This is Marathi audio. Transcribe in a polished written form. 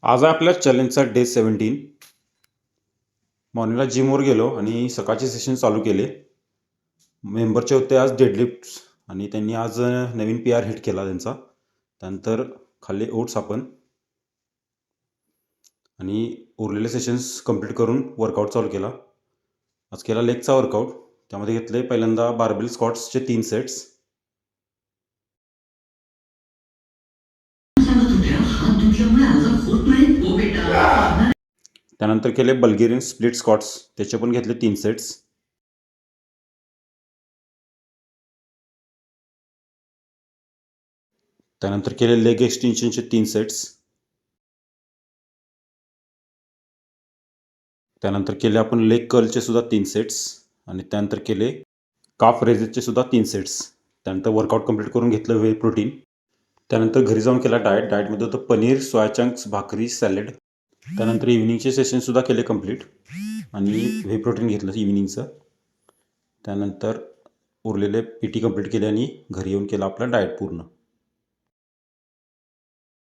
आज आहे आपल्या चॅलेंजचा डे 17. मॉर्निंगला जिमवर गेलो आणि सकाळचे सेशन चालू केले. मेंबरचे होते आज डेडलिफ्ट्स आणि त्यांनी आज नवीन PR हिट केला त्यांचा. त्यानंतर खाल्ले ओट्स आपण आणि उरलेले सेशन्स कंप्लीट करून वर्कआउट चालू केला. आज केला लेगचा वर्कआउट. त्यामध्ये घेतले पहिल्यांदा बार्बेल स्क्वॉट्सचे 3 सेट्स. त्यानंतर केले बल्गेरियन स्प्लिट स्क्वॉट्स, त्याचे पण घेतले 3 सेट्स. त्यानंतर केले लेग एक्सटेन्शनचे 3 सेट्स. त्यानंतर केले आपण लेग कर्लचे सुद्धा 3 सेट्स आणि त्यानंतर केले काफ रेजेसचे सुद्धा 3 सेट्स. त्यानंतर वर्कआउट कंप्लीट करून घेतलं व्हे प्रोटीन. त्यानंतर घरी जाऊन केला डाएटमध्ये होतं पनीर, सोया चंक्स, भाकरी, सॅलड. त्यानंतर इव्हिनिंगचे सेशनसुद्धा केले कंप्लीट आणि व्हे प्रोटीन घेतलं इव्हिनिंगचं. त्यानंतर उरलेले PT कंप्लीट केले आणि घरी येऊन केला आपला डाएट पूर्ण.